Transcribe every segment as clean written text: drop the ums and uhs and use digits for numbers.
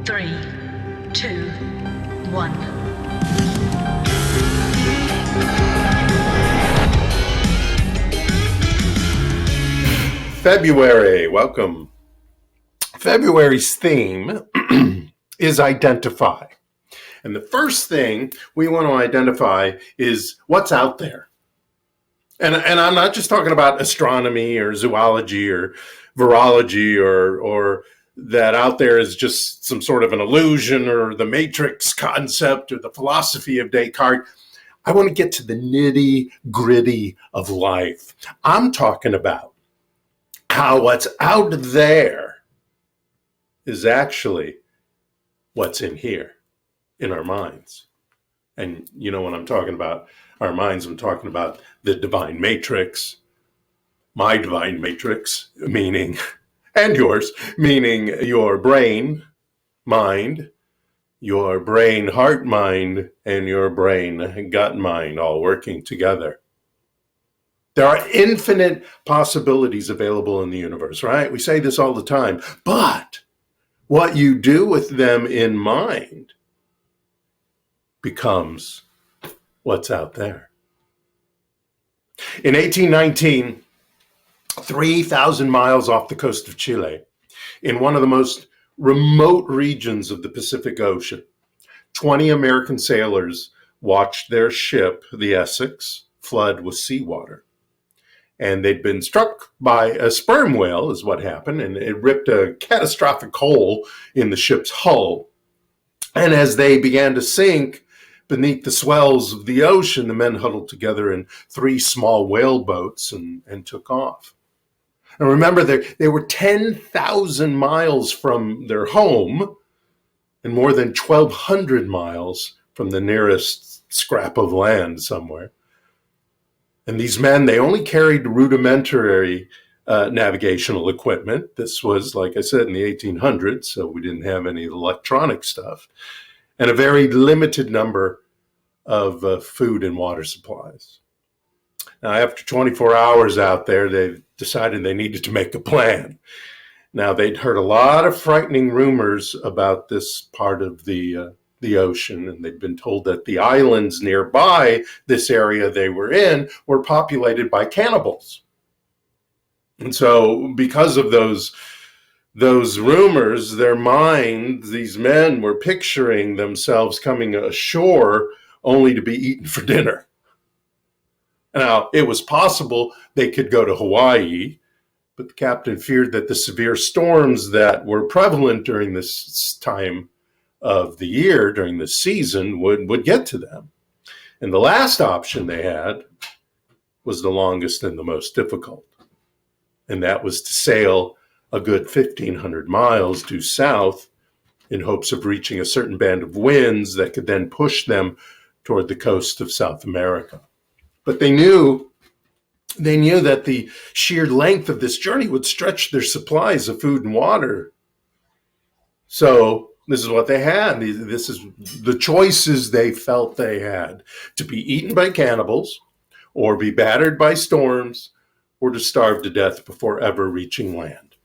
3, 2, 1. February, welcome. February's theme is identify. And the first thing we want to identify is what's out there. And I'm not just talking about astronomy or zoology or virology or that out there is just some sort of an illusion or the matrix concept or the philosophy of Descartes. I want to get to the nitty gritty of life. I'm talking about how what's out there is actually what's in here, in our minds. And you know when I'm talking about our minds, I'm talking about the divine matrix, my divine matrix, meaning, and yours, meaning your brain, mind, your brain, heart, mind, and your brain, gut, mind, all working together. There are infinite possibilities available in the universe, right? We say this all the time, but what you do with them in mind becomes what's out there. In 1819, 3,000 miles off the coast of Chile, in one of the most remote regions of the Pacific Ocean, 20 American sailors watched their ship, the Essex, flood with seawater. And they'd been struck by a sperm whale, is what happened, and it ripped a catastrophic hole in the ship's hull. And as they began to sink beneath the swells of the ocean, the men huddled together in 3 small whale boats and took off. And remember, they were 10,000 miles from their home and more than 1,200 miles from the nearest scrap of land somewhere. And these men, they only carried rudimentary navigational equipment. This was, like I said, in the 1800s, so we didn't have any electronic stuff, and a very limited number of food and water supplies. Now, after 24 hours out there, they decided they needed to make a plan. Now, they'd heard a lot of frightening rumors about this part of the ocean, and they'd been told that the islands nearby this area they were in were populated by cannibals. And so because of those rumors, their minds, these men were picturing themselves coming ashore only to be eaten for dinner. Now, it was possible they could go to Hawaii, but the captain feared that the severe storms that were prevalent during this time of the year, during the season, would get to them. And the last option they had was the longest and the most difficult. And that was to sail a good 1,500 miles due south in hopes of reaching a certain band of winds that could then push them toward the coast of South America. But they knew that the sheer length of this journey would stretch their supplies of food and water. So this is what they had. This is the choices they felt they had: to be eaten by cannibals, or be battered by storms, or to starve to death before ever reaching land.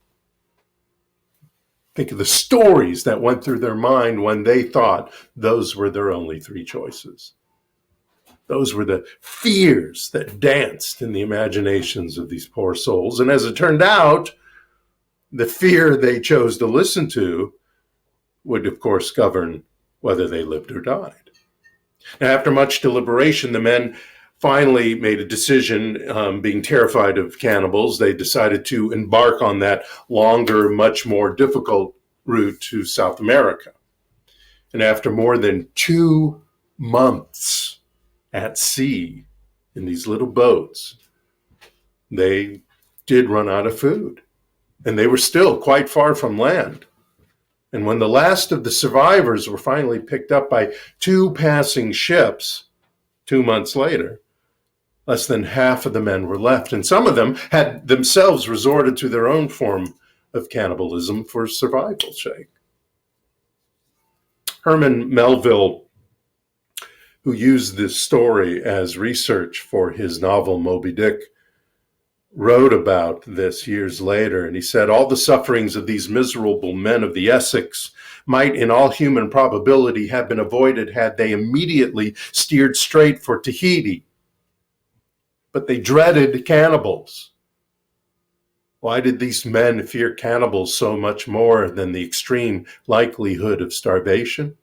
Think of the stories that went through their mind when they thought those were their only 3 choices. Those were the fears that danced in the imaginations of these poor souls. And as it turned out, the fear they chose to listen to would, of course, govern whether they lived or died. Now, after much deliberation, the men finally made a decision. Being terrified of cannibals, they decided to embark on that longer, much more difficult route to South America. And after more than 2 months at sea in these little boats, they did run out of food, and they were still quite far from land. And when the last of the survivors were finally picked up by 2 passing ships 2 months later, less than half of the men were left, and some of them had themselves resorted to their own form of cannibalism for survival's sake. Herman Melville, who used this story as research for his novel Moby Dick, wrote about this years later, and he said, all the sufferings of these miserable men of the Essex might in all human probability have been avoided had they immediately steered straight for Tahiti. But they dreaded cannibals. Why did these men fear cannibals so much more than the extreme likelihood of starvation?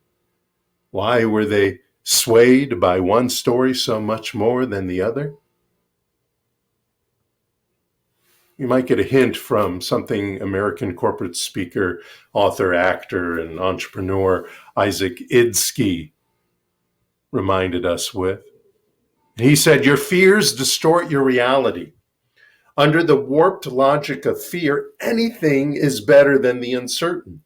Why were they swayed by one story so much more than the other? You might get a hint from something American corporate speaker, author, actor, and entrepreneur Isaac Idsky reminded us with. He said, your fears distort your reality. Under the warped logic of fear, anything is better than the uncertain.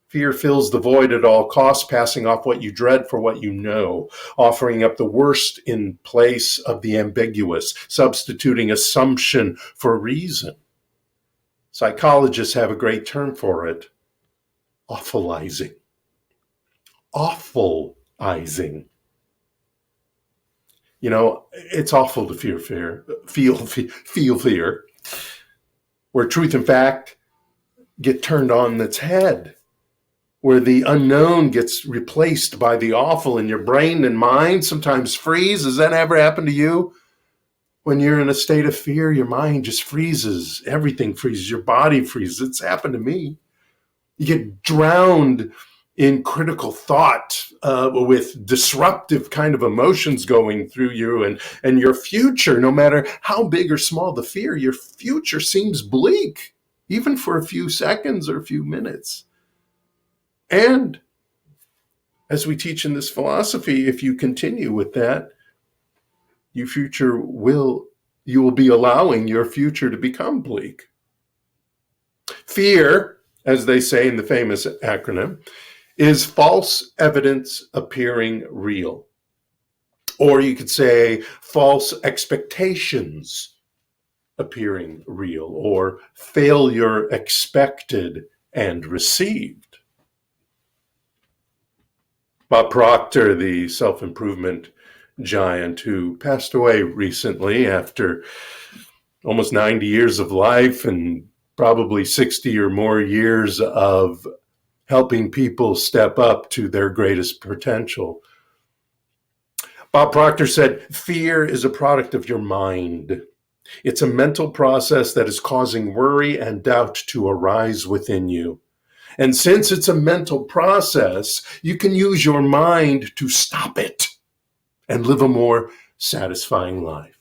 Fear fills the void at all costs, passing off what you dread for what you know, offering up the worst in place of the ambiguous, substituting assumption for reason. Psychologists have a great term for it: awfulizing. Awfulizing. You know, it's awful to feel fear, where truth and fact get turned on its head, where the unknown gets replaced by the awful, and your brain and mind sometimes freeze. Does that ever happen to you? When you're in a state of fear, your mind just freezes. Everything freezes. Your body freezes. It's happened to me. You get drowned in critical thought with disruptive kind of emotions going through you, and your future, no matter how big or small the fear, your future seems bleak, even for a few seconds or a few minutes. And as we teach in this philosophy, if you continue with that, you will be allowing your future to become bleak. Fear, as they say in the famous acronym, is false evidence appearing real. Or you could say false expectations appearing real, or failure expected and received. Bob Proctor, the self-improvement giant who passed away recently after almost 90 years of life and probably 60 or more years of helping people step up to their greatest potential. Bob Proctor said, fear is a product of your mind. It's a mental process that is causing worry and doubt to arise within you. And since it's a mental process, you can use your mind to stop it and live a more satisfying life.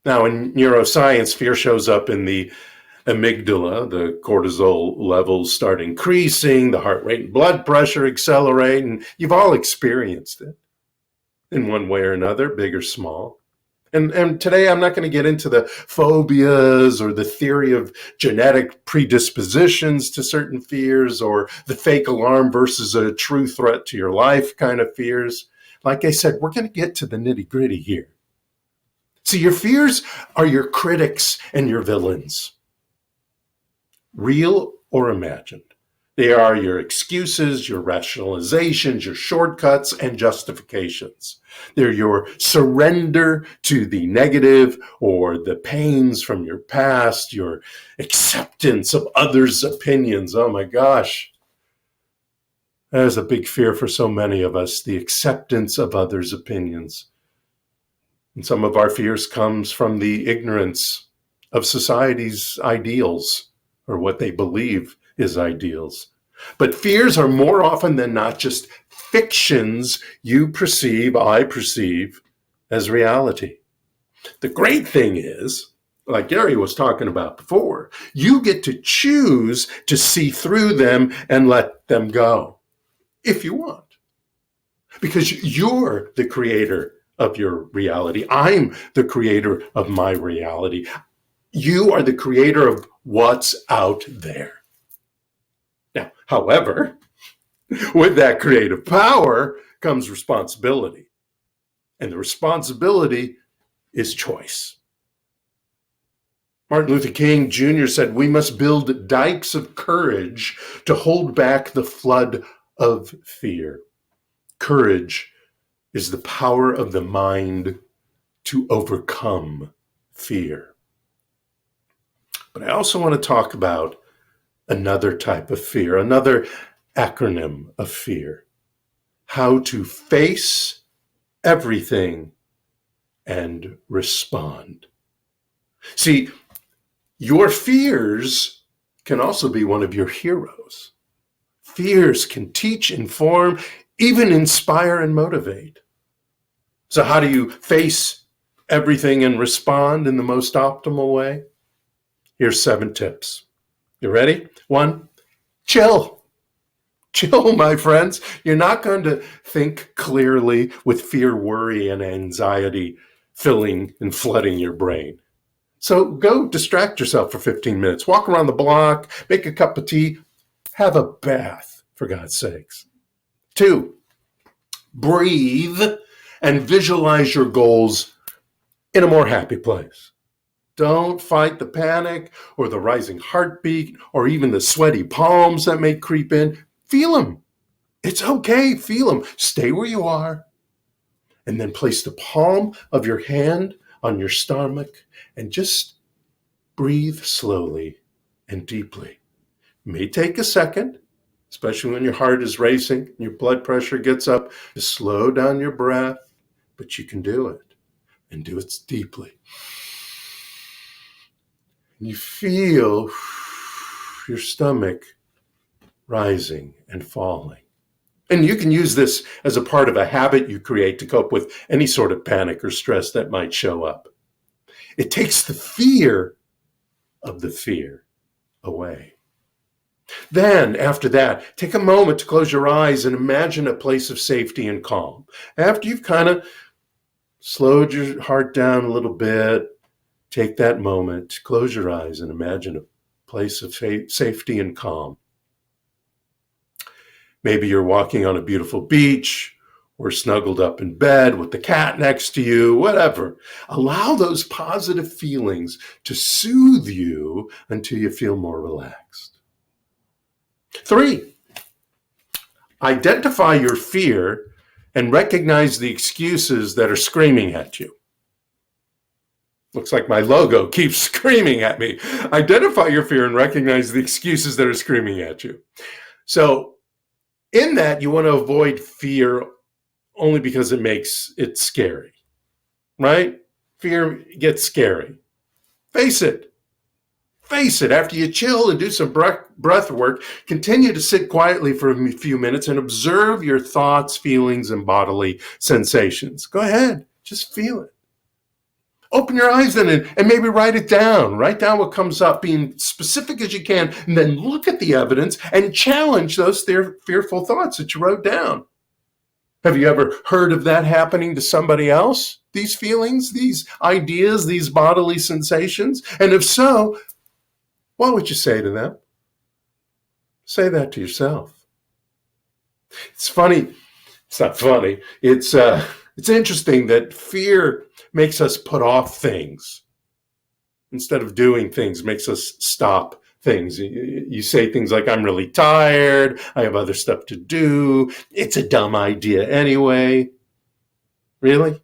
Now, in neuroscience, fear shows up in the amygdala. The cortisol levels start increasing, the heart rate and blood pressure accelerate, and you've all experienced it in one way or another, big or small. And today I'm not going to get into the phobias or the theory of genetic predispositions to certain fears or the fake alarm versus a true threat to your life kind of fears. Like I said, we're going to get to the nitty-gritty here. See, your fears are your critics and your villains, real or imagined. They are your excuses, your rationalizations, your shortcuts, and justifications. They're your surrender to the negative or the pains from your past, your acceptance of others' opinions. Oh my gosh. That is a big fear for so many of us, the acceptance of others' opinions. And some of our fears comes from the ignorance of society's ideals or what they believe is ideals. But fears are more often than not just fictions you perceive, I perceive, as reality. The great thing is, like Gary was talking about before, you get to choose to see through them and let them go, if you want. Because you're the creator of your reality. I'm the creator of my reality. You are the creator of what's out there. Now, however, with that creative power comes responsibility. And the responsibility is choice. Martin Luther King Jr. said, we must build dikes of courage to hold back the flood of fear. Courage is the power of the mind to overcome fear. But I also want to talk about another type of fear, another acronym of fear. How to face everything and respond. See, your fears can also be one of your heroes. Fears can teach, inform, even inspire and motivate. So how do you face everything and respond in the most optimal way? Here's 7 tips. You ready? 1, chill. Chill, my friends. You're not going to think clearly with fear, worry, and anxiety filling and flooding your brain. So go distract yourself for 15 minutes. Walk around the block, make a cup of tea, have a bath, for God's sakes. 2, breathe and visualize your goals in a more happy place. Don't fight the panic or the rising heartbeat or even the sweaty palms that may creep in. Feel them. It's okay. Feel them. Stay where you are. And then place the palm of your hand on your stomach and just breathe slowly and deeply. It may take a second, especially when your heart is racing, and your blood pressure gets up, to slow down your breath, but you can do it and do it deeply. You feel your stomach rising and falling. And you can use this as a part of a habit you create to cope with any sort of panic or stress that might show up. It takes the fear of the fear away. Then, after that, take a moment to close your eyes and imagine a place of safety and calm. After you've kind of slowed your heart down a little bit, take that moment, close your eyes, and imagine a place of safety and calm. Maybe you're walking on a beautiful beach or snuggled up in bed with the cat next to you, whatever. Allow those positive feelings to soothe you until you feel more relaxed. 3, identify your fear and recognize the excuses that are screaming at you. Looks like my logo keeps screaming at me. Identify your fear and recognize the excuses that are screaming at you. So in that, you want to avoid fear only because it makes it scary, right? Fear gets scary. Face it. Face it. After you chill and do some breath work, continue to sit quietly for a few minutes and observe your thoughts, feelings, and bodily sensations. Go ahead. Just feel it. Open your eyes then and maybe write it down. Write down what comes up, being specific as you can, and then look at the evidence and challenge those fearful thoughts that you wrote down. Have you ever heard of that happening to somebody else? These feelings, these ideas, these bodily sensations? And if so, what would you say to them? Say that to yourself. It's funny. It's not funny. It's interesting that fear makes us put off things instead of doing things, makes us stop things. You say things like, I'm really tired, I have other stuff to do, it's a dumb idea anyway. Really?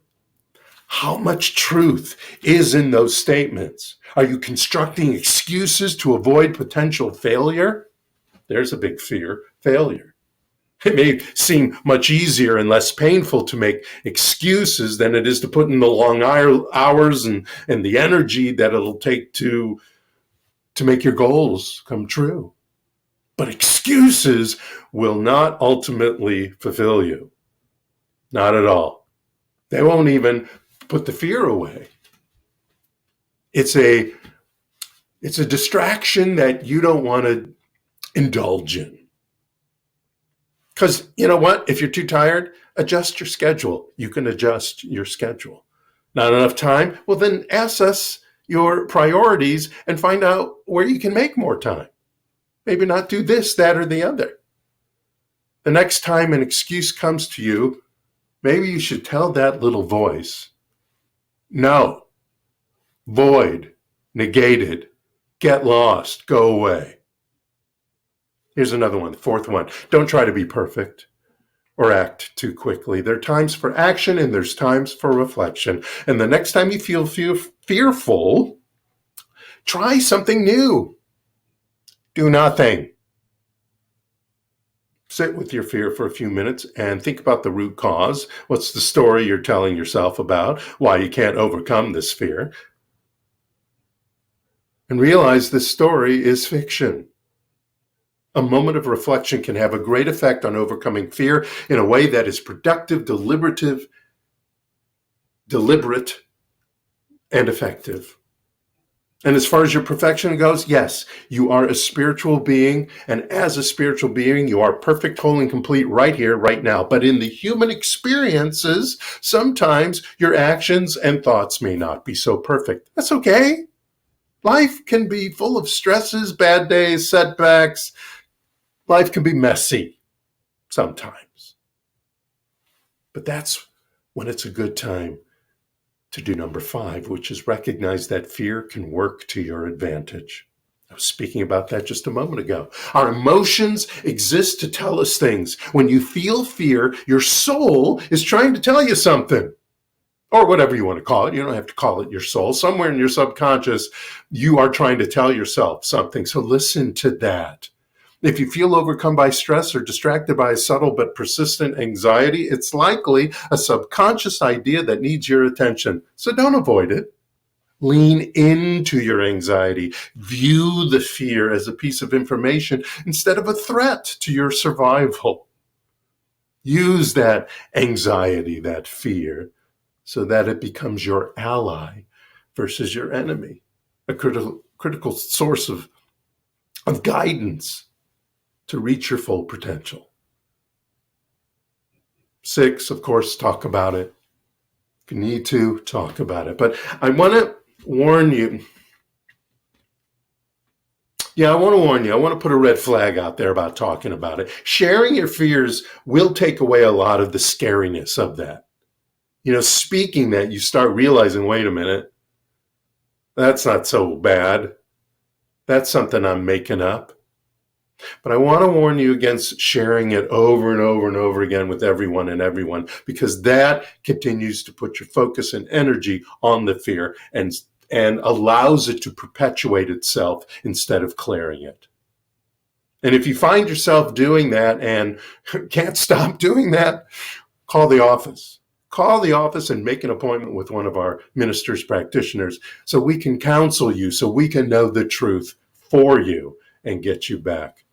How much truth is in those statements? Are you constructing excuses to avoid potential failure? There's a big fear, failure. It may seem much easier and less painful to make excuses than it is to put in the long hours and the energy that it'll take to make your goals come true. But excuses will not ultimately fulfill you. Not at all. They won't even put the fear away. It's a distraction that you don't want to indulge in. Because you know what? If you're too tired, adjust your schedule. You can adjust your schedule. Not enough time? Well, then assess your priorities and find out where you can make more time. Maybe not do this, that, or the other. The next time an excuse comes to you, maybe you should tell that little voice, no, void, negated, get lost, go away. Here's another one, the 4th one. Don't try to be perfect or act too quickly. There are times for action and there's times for reflection. And the next time you feel fearful, try something new. Do nothing. Sit with your fear for a few minutes and think about the root cause. What's the story you're telling yourself about why you can't overcome this fear? And realize this story is fiction. A moment of reflection can have a great effect on overcoming fear in a way that is productive, deliberate, and effective. And as far as your perfection goes, yes, you are a spiritual being. And as a spiritual being, you are perfect, whole, and complete right here, right now. But in the human experiences, sometimes your actions and thoughts may not be so perfect. That's okay. Life can be full of stresses, bad days, setbacks. Life can be messy sometimes. But that's when it's a good time to do number 5, which is recognize that fear can work to your advantage. I was speaking about that just a moment ago. Our emotions exist to tell us things. When you feel fear, your soul is trying to tell you something. Or whatever you want to call it. You don't have to call it your soul. Somewhere in your subconscious, you are trying to tell yourself something. So listen to that. If you feel overcome by stress or distracted by a subtle but persistent anxiety, it's likely a subconscious idea that needs your attention. So don't avoid it. Lean into your anxiety. View the fear as a piece of information instead of a threat to your survival. Use that anxiety, that fear, so that it becomes your ally versus your enemy, a critical source of guidance to reach your full potential. 6, of course, talk about it. If you need to, talk about it. But I want to warn you. I want to put a red flag out there about talking about it. Sharing your fears will take away a lot of the scariness of that. Speaking that, you start realizing, wait a minute, that's not so bad. That's something I'm making up. But I want to warn you against sharing it over and over and over again with everyone, because that continues to put your focus and energy on the fear and allows it to perpetuate itself instead of clearing it. And if you find yourself doing that and can't stop doing that, call the office. Call the office and make an appointment with one of our ministers, practitioners, so we can counsel you, so we can know the truth for you and get you back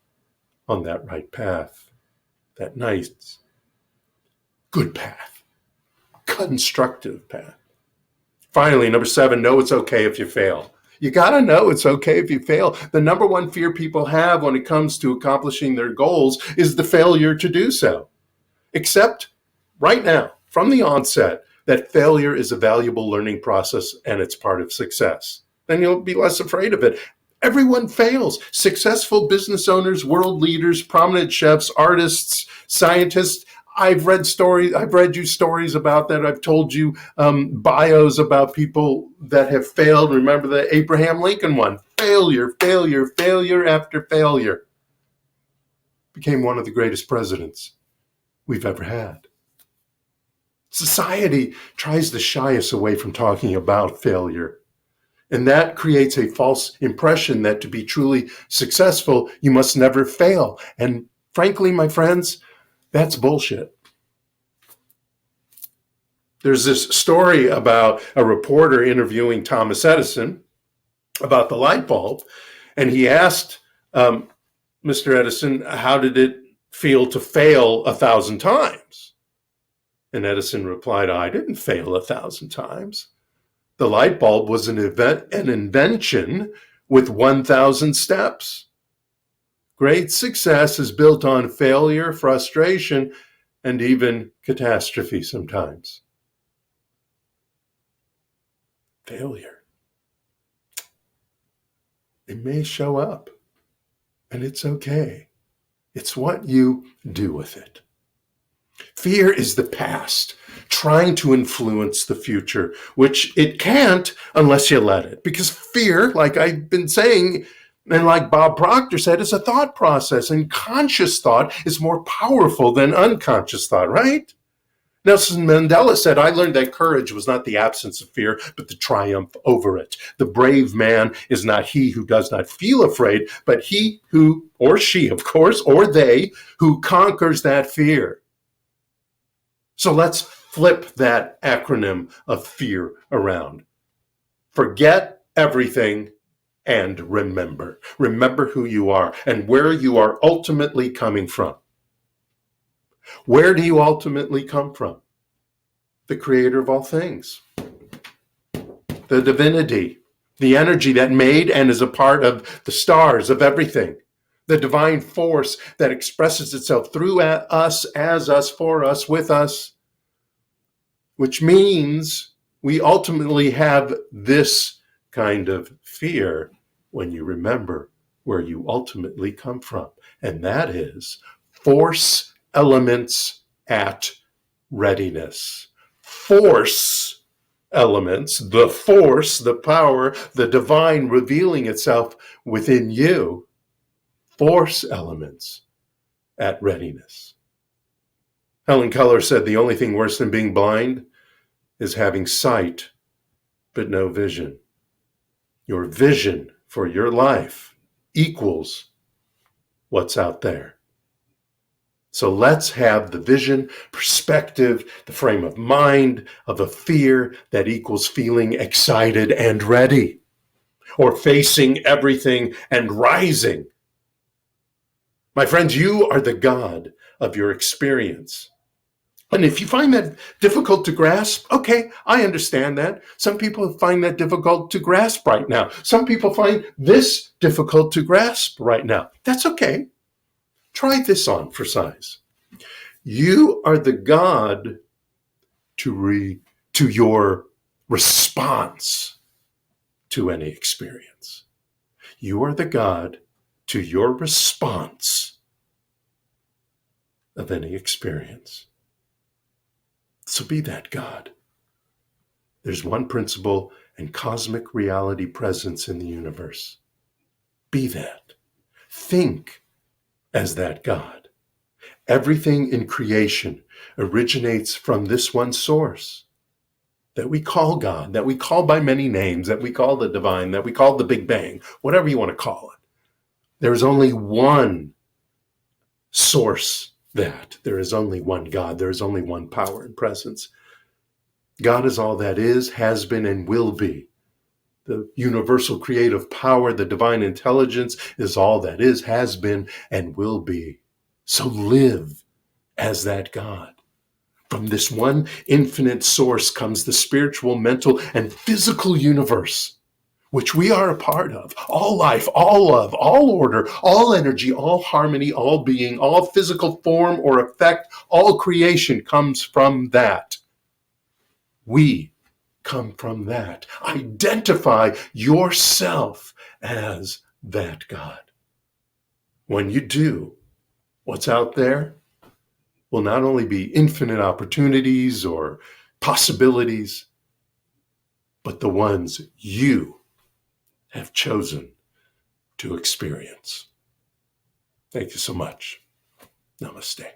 on that right path, that nice, good path, constructive path. Finally, number 7, know it's okay if you fail. You got to know it's okay if you fail. The number one fear people have when it comes to accomplishing their goals is the failure to do so. Accept right now, from the onset, that failure is a valuable learning process and it's part of success. Then you'll be less afraid of it. Everyone fails. Successful business owners, world leaders, prominent chefs, artists, scientists. I've read you stories about that. I've told you bios about people that have failed. Remember the Abraham Lincoln one. Failure after failure. Became one of the greatest presidents we've ever had. Society tries to shy us away from talking about failure. And that creates a false impression that to be truly successful, you must never fail. And frankly, my friends, that's bullshit. There's this story about a reporter interviewing Thomas Edison about the light bulb. And he asked Mr. Edison, how did it feel to fail 1,000 times? And Edison replied, I didn't fail 1,000 times. The light bulb was an invention with 1,000 steps. Great success is built on failure, frustration, and even catastrophe sometimes. Failure. It may show up, and it's okay. It's what you do with it. Fear is the past trying to influence the future, which it can't unless you let it. Because fear, like I've been saying, And like Bob Proctor said, it's a thought process, and conscious thought is more powerful than unconscious thought, right? Nelson Mandela said, I learned that courage was not the absence of fear, but the triumph over it. The brave man is not he who does not feel afraid, but he who, or she, of course, or they, who conquers that fear. So let's flip that acronym of fear around. Forget everything and remember. Remember who you are and where you are ultimately coming from. Where do you ultimately come from? The creator of all things. The divinity, the energy that made and is a part of the stars, of everything. The divine force that expresses itself through us, as us, for us, with us. Which means we ultimately have this kind of fear when you remember where you ultimately come from. And that is force elements at readiness. Force elements, the force, the power, the divine revealing itself within you. Force elements at readiness. Helen Keller said the only thing worse than being blind is having sight but no vision. Your vision for your life equals what's out there. So let's have the vision, perspective, the frame of mind of a fear that equals feeling excited and ready, or facing everything and rising. My friends, you are the God of your experience. And if you find that difficult to grasp, okay, I understand that. Some people find that difficult to grasp right now. Some people find this difficult to grasp right now. That's okay. Try this on for size. You are the God to your response to any experience. You are the God to your response of any experience. So be that God. There's one principle and cosmic reality presence in the universe. Be that. Think as that God. Everything in creation originates from this one source that we call God, that we call by many names, that we call the divine, that we call the Big Bang, whatever you want to call it. There is only one source that. There is only one God. There is only one power and presence. God is all that is, has been, and will be. The universal creative power, the divine intelligence is all that is, has been, and will be. So live as that God. From this one infinite source comes the spiritual, mental, and physical universe, which we are a part of. All life, all love, all order, all energy, all harmony, all being, all physical form or effect, all creation comes from that. We come from that. Identify yourself as that God. When you do, what's out there will not only be infinite opportunities or possibilities, but the ones you have chosen to experience. Thank you so much. Namaste.